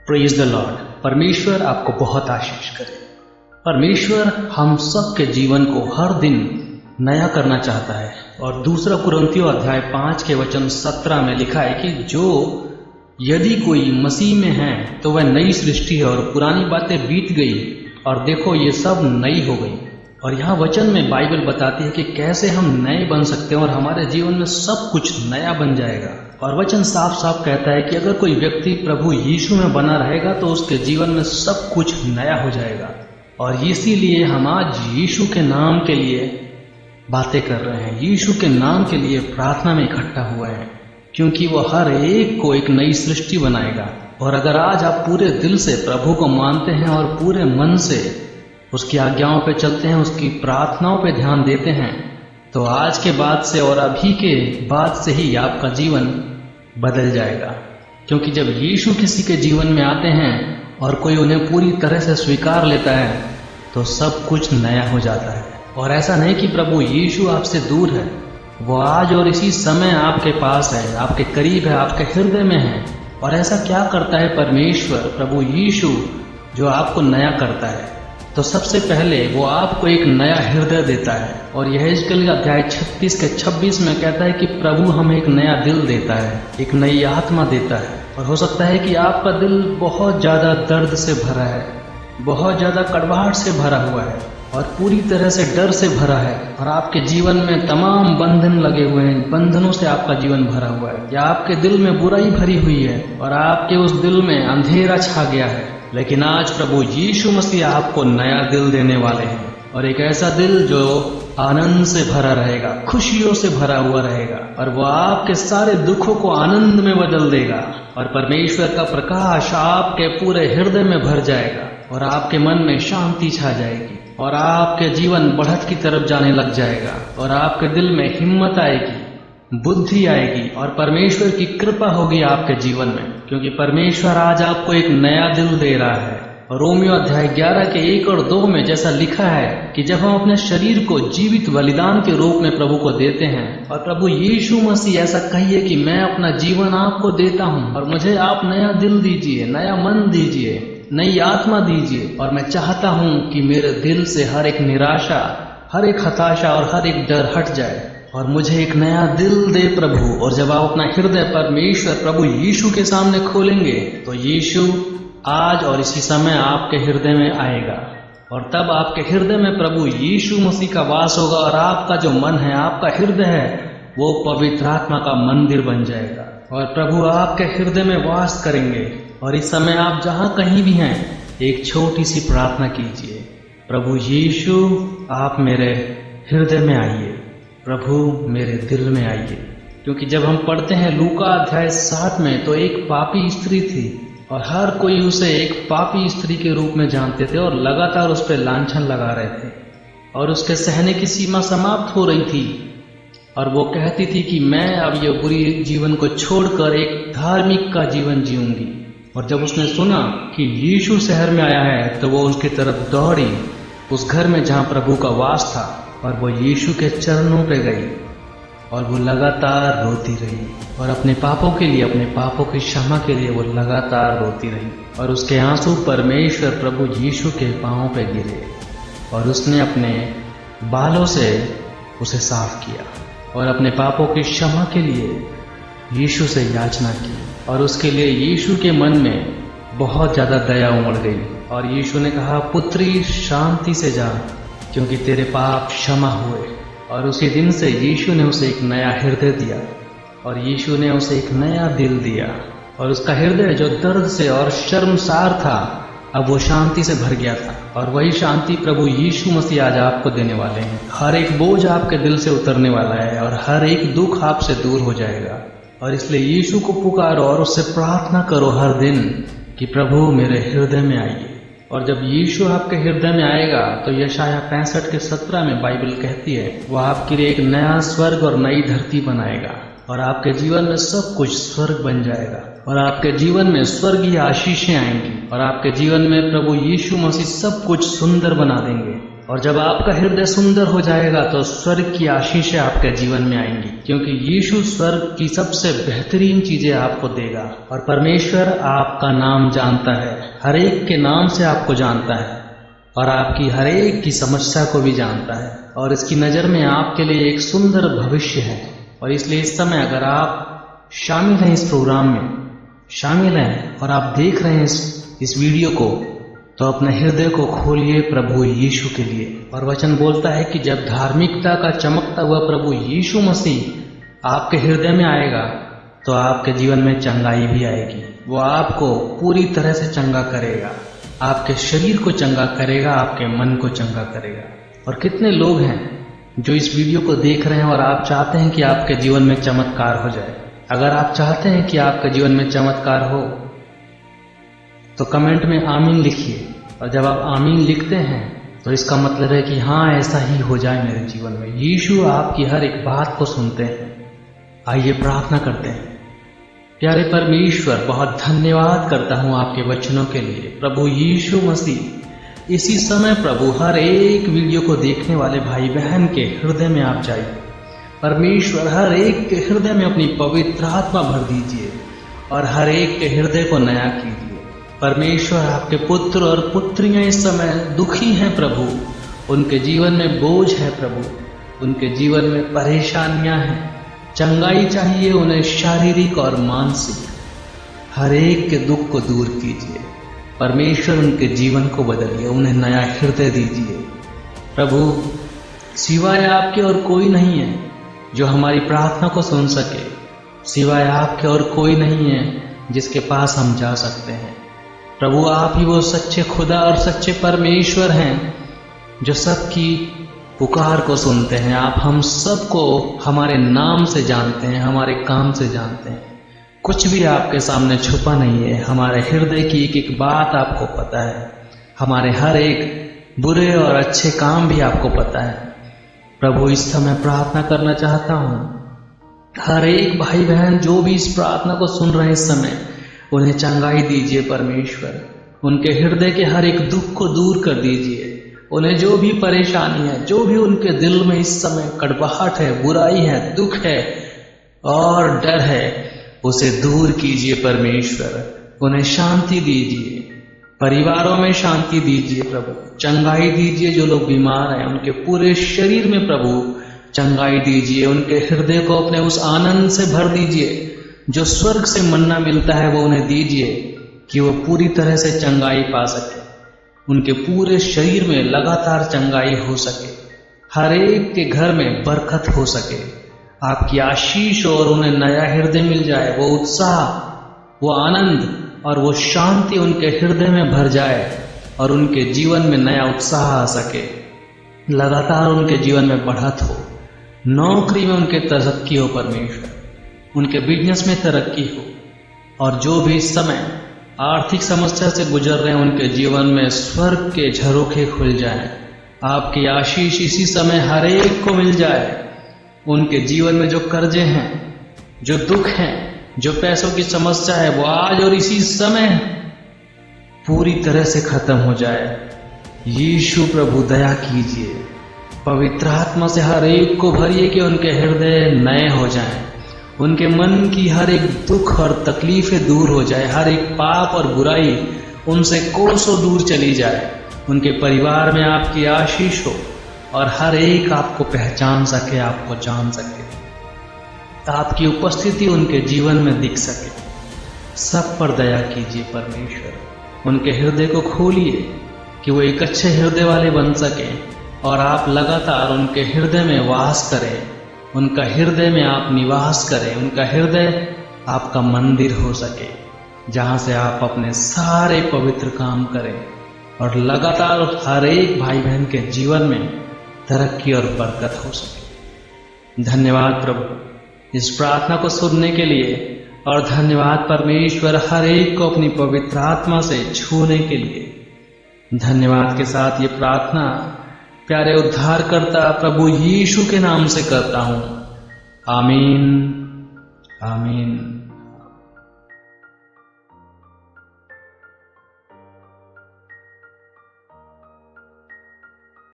Praise the Lord. परमेश्वर आपको बहुत आशीष करे। परमेश्वर हम सब के जीवन को हर दिन नया करना चाहता है और दूसरा कुरिन्थियों अध्याय 5 के वचन 17 में लिखा है कि जो यदि कोई मसीह में है तो वह नई सृष्टि है और पुरानी बातें बीत गई और देखो ये सब नई हो गई। और यहाँ वचन में बाइबल बताती है कि कैसे हम नए बन सकते हैं और हमारे जीवन में सब कुछ नया बन जाएगा। और वचन साफ साफ कहता है कि अगर कोई व्यक्ति प्रभु यीशु में बना रहेगा तो उसके जीवन में सब कुछ नया हो जाएगा। और इसीलिए हम आज यीशु के नाम के लिए बातें कर रहे हैं, यीशु के नाम के लिए प्रार्थना में इकट्ठा हुए हैं, क्योंकि वो हर एक को एक नई सृष्टि बनाएगा। और अगर आज आप पूरे दिल से प्रभु को मानते हैं और पूरे मन से उसकी आज्ञाओं पे चलते हैं, उसकी प्रार्थनाओं पे ध्यान देते हैं, तो आज के बाद से और अभी के बाद से ही आपका जीवन बदल जाएगा। क्योंकि जब यीशु किसी के जीवन में आते हैं और कोई उन्हें पूरी तरह से स्वीकार लेता है तो सब कुछ नया हो जाता है। और ऐसा नहीं कि प्रभु यीशु आपसे दूर है, वो आज और इसी समय आपके पास है, आपके करीब है, आपके हृदय में है। और ऐसा क्या करता है परमेश्वर प्रभु यीशु जो आपको नया करता है? तो सबसे पहले वो आपको एक नया हृदय देता है। और यह यहेजकेल अध्याय 36 के 26 में कहता है कि प्रभु हमें एक नया दिल देता है, एक नई आत्मा देता है। और हो सकता है कि आपका दिल बहुत ज्यादा दर्द से भरा है, बहुत ज्यादा कड़वाहट से भरा हुआ है और पूरी तरह से डर से भरा है और आपके जीवन में तमाम बंधन लगे हुए हैं, बंधनों से आपका जीवन भरा हुआ है, या आपके दिल में बुराई भरी हुई है और आपके उस दिल में अंधेरा छा गया है। लेकिन आज प्रभु यीशु मसीह आपको नया दिल देने वाले हैं और एक ऐसा दिल जो आनंद से भरा रहेगा, खुशियों से भरा हुआ रहेगा और वो आपके सारे दुखों को आनंद में बदल देगा और परमेश्वर का प्रकाश आपके पूरे हृदय में भर जाएगा और आपके मन में शांति छा जाएगी और आपके जीवन बढ़त की तरफ जाने लग जाएगा और आपके दिल में हिम्मत आएगी, बुद्धि आएगी और परमेश्वर की कृपा होगी आपके जीवन में, क्योंकि परमेश्वर आज आपको एक नया दिल दे रहा है। रोमियो अध्याय 11 के 1 और 2 में जैसा लिखा है कि जब हम अपने शरीर को जीवित बलिदान के रूप में प्रभु को देते हैं और प्रभु यीशु मसीह ऐसा कहिए कि मैं अपना जीवन आपको देता हूँ और मुझे आप नया दिल दीजिए, नया मन दीजिए, नई आत्मा दीजिए और मैं चाहता हूँ कि मेरे दिल से हर एक निराशा, हर एक हताशा और हर एक डर हट जाए और मुझे एक नया दिल दे प्रभु। और जब आप अपना हृदय परमेश्वर प्रभु यीशु के सामने खोलेंगे तो यीशु आज और इसी समय आपके हृदय में आएगा और तब आपके हृदय में प्रभु यीशु मसीह का वास होगा और आपका जो मन है, आपका हृदय है, वो पवित्र आत्मा का मंदिर बन जाएगा और प्रभु आपके हृदय में वास करेंगे। और इस समय आप जहाँ कहीं भी हैं एक छोटी सी प्रार्थना कीजिए, प्रभु यीशु आप मेरे हृदय में आइए, प्रभु मेरे दिल में आइए। क्योंकि जब हम पढ़ते हैं लूका अध्याय 7 में तो एक पापी स्त्री थी और हर कोई उसे एक पापी स्त्री के रूप में जानते थे और लगातार उस पर लांछन लगा रहे थे और उसके सहने की सीमा समाप्त हो रही थी और वो कहती थी कि मैं अब ये बुरी जीवन को छोड़कर एक धार्मिक का जीवन जीऊंगी। और जब उसने सुना कि यीशु शहर में आया है तो वो उसकी तरफ दौड़ी, उस घर में जहाँ प्रभु का वास था, और वो यीशु के चरणों पे गई और वो लगातार रोती रही और अपने पापों के लिए, अपने पापों की क्षमा के लिए वो लगातार रोती रही और उसके आंसू परमेश्वर प्रभु यीशु के पांवों पे गिरे और उसने अपने बालों से उसे साफ किया और अपने पापों की क्षमा के लिए यीशु से याचना की और उसके लिए यीशु के मन में बहुत ज्यादा दया उमड़ गई और यीशु ने कहा, पुत्री शांति से जा क्योंकि तेरे पाप क्षमा हुए। और उसी दिन से यीशु ने उसे एक नया हृदय दिया और यीशु ने उसे एक नया दिल दिया और उसका हृदय जो दर्द से और शर्मसार था अब वो शांति से भर गया था। और वही शांति प्रभु यीशु मसीह आज आपको देने वाले हैं। हर एक बोझ आपके दिल से उतरने वाला है और हर एक दुख आपसे दूर हो जाएगा। और इसलिए यीशु को पुकारो और उससे प्रार्थना करो हर दिन कि प्रभु मेरे हृदय में आइए। और जब यीशु आपके हृदय में आएगा तो यशाया 65 के 17 में बाइबल कहती है वो आपके लिए एक नया स्वर्ग और नई धरती बनाएगा और आपके जीवन में सब कुछ स्वर्ग बन जाएगा और आपके जीवन में स्वर्गीय आशीषें आएंगी और आपके जीवन में प्रभु यीशु मसीह सब कुछ सुंदर बना देंगे और जब आपका हृदय सुंदर हो जाएगा तो स्वर्ग की आशीषें आपके जीवन में आएंगी, क्योंकि यीशु स्वर्ग की सबसे बेहतरीन चीजें आपको देगा। और परमेश्वर आपका नाम जानता है, हर एक के नाम से आपको जानता है और आपकी हर एक की समस्या को भी जानता है, और इसकी नज़र में आपके लिए एक सुंदर भविष्य है। और इसलिए इस समय अगर आप शामिल हैं इस प्रोग्राम में, शामिल हैं और आप देख रहे हैं इस वीडियो को, तो अपने हृदय को खोलिए प्रभु यीशु के लिए। और वचन बोलता है कि जब धार्मिकता का चमकता हुआ प्रभु यीशु मसीह आपके हृदय में आएगा तो आपके जीवन में चंगाई भी आएगी। वो आपको पूरी तरह से चंगा करेगा, आपके शरीर को चंगा करेगा, आपके मन को चंगा करेगा। और कितने लोग हैं जो इस वीडियो को देख रहे हैं और आप चाहते हैं कि आपके जीवन में चमत्कार हो जाए। अगर आप चाहते हैं कि आपके जीवन में चमत्कार हो तो कमेंट में आमीन लिखिए। और जब आप आमीन लिखते हैं तो इसका मतलब है कि हाँ, ऐसा ही हो जाए मेरे जीवन में। यीशु आपकी हर एक बात को सुनते हैं। आइए प्रार्थना करते हैं। प्यारे परमेश्वर, बहुत धन्यवाद करता हूँ आपके वचनों के लिए। प्रभु यीशु मसीह, इसी समय प्रभु हर एक वीडियो को देखने वाले भाई बहन के हृदय में आप जाइए। परमेश्वर, हर एक के हृदय में अपनी पवित्र आत्मा भर दीजिए और हर एक के हृदय को नया कीजिए। परमेश्वर, आपके पुत्र और पुत्रियां इस समय दुखी हैं प्रभु, उनके जीवन में बोझ है प्रभु, उनके जीवन में परेशानियां हैं, चंगाई चाहिए उन्हें, शारीरिक और मानसिक। हर एक के दुख को दूर कीजिए परमेश्वर, उनके जीवन को बदलिए, उन्हें नया हृदय दीजिए प्रभु। सिवाय आपके और कोई नहीं है जो हमारी प्रार्थना को सुन सके, सिवाय आपके और कोई नहीं है जिसके पास हम जा सकते हैं प्रभु। आप ही वो सच्चे खुदा और सच्चे परमेश्वर हैं जो सबकी पुकार को सुनते हैं। आप हम सबको हमारे नाम से जानते हैं, हमारे काम से जानते हैं। कुछ भी आपके सामने छुपा नहीं है। हमारे हृदय की एक एक बात आपको पता है, हमारे हर एक बुरे और अच्छे काम भी आपको पता है प्रभु। इस समय प्रार्थना करना चाहता हूँ, हर एक भाई बहन जो भी इस प्रार्थना को सुन रहे हैं इस समय, उन्हें चंगाई दीजिए परमेश्वर। उनके हृदय के हर एक दुख को दूर कर दीजिए। उन्हें जो भी परेशानी है, जो भी उनके दिल में इस समय कड़वाहट है, बुराई है, दुख है और डर है, उसे दूर कीजिए परमेश्वर। उन्हें शांति दीजिए, परिवारों में शांति दीजिए प्रभु। चंगाई दीजिए जो लोग बीमार हैं, उनके पूरे शरीर में प्रभु चंगाई दीजिए। उनके हृदय को अपने उस आनंद से भर दीजिए जो स्वर्ग से मन्ना मिलता है, वो उन्हें दीजिए कि वो पूरी तरह से चंगाई पा सके, उनके पूरे शरीर में लगातार चंगाई हो सके, हर एक के घर में बरकत हो सके, आपकी आशीष और उन्हें नया हृदय मिल जाए। वो उत्साह, वो आनंद और वो शांति उनके हृदय में भर जाए और उनके जीवन में नया उत्साह आ सके, लगातार उनके जीवन में बढ़त हो, नौकरी में उनके तरक्की हो परमेश्वर, उनके बिजनेस में तरक्की हो। और जो भी इस समय आर्थिक समस्या से गुजर रहे हैं, उनके जीवन में स्वर्ग के झरोखे खुल जाएं। आपकी आशीष इसी समय हर एक को मिल जाए। उनके जीवन में जो कर्जे हैं, जो दुख हैं, जो पैसों की समस्या है, वो आज और इसी समय पूरी तरह से खत्म हो जाए। यीशु प्रभु दया कीजिए, पवित्र आत्मा से हर एक को भरिए कि उनके हृदय नए हो जाएं, उनके मन की हर एक दुख और तकलीफें दूर हो जाए, हर एक पाप और बुराई उनसे कोसों दूर चली जाए। उनके परिवार में आपकी आशीष हो और हर एक आपको पहचान सके, आपको जान सके, आपकी उपस्थिति उनके जीवन में दिख सके। सब पर दया कीजिए परमेश्वर। उनके हृदय को खोलिए कि वो एक अच्छे हृदय वाले बन सके और आप लगातार उनके हृदय में वास करें, उनका हृदय में आप निवास करें, उनका हृदय आपका मंदिर हो सके, जहाँ से आप अपने सारे पवित्र काम करें और लगातार हर एक भाई बहन के जीवन में तरक्की और बरकत हो सके। धन्यवाद प्रभु इस प्रार्थना को सुनने के लिए, और धन्यवाद परमेश्वर हर एक को अपनी पवित्र आत्मा से छूने के लिए। धन्यवाद के साथ ये प्रार्थना प्यारे उद्धारकर्ता प्रभु यीशु के नाम से करता हूँ। आमीन, आमीन।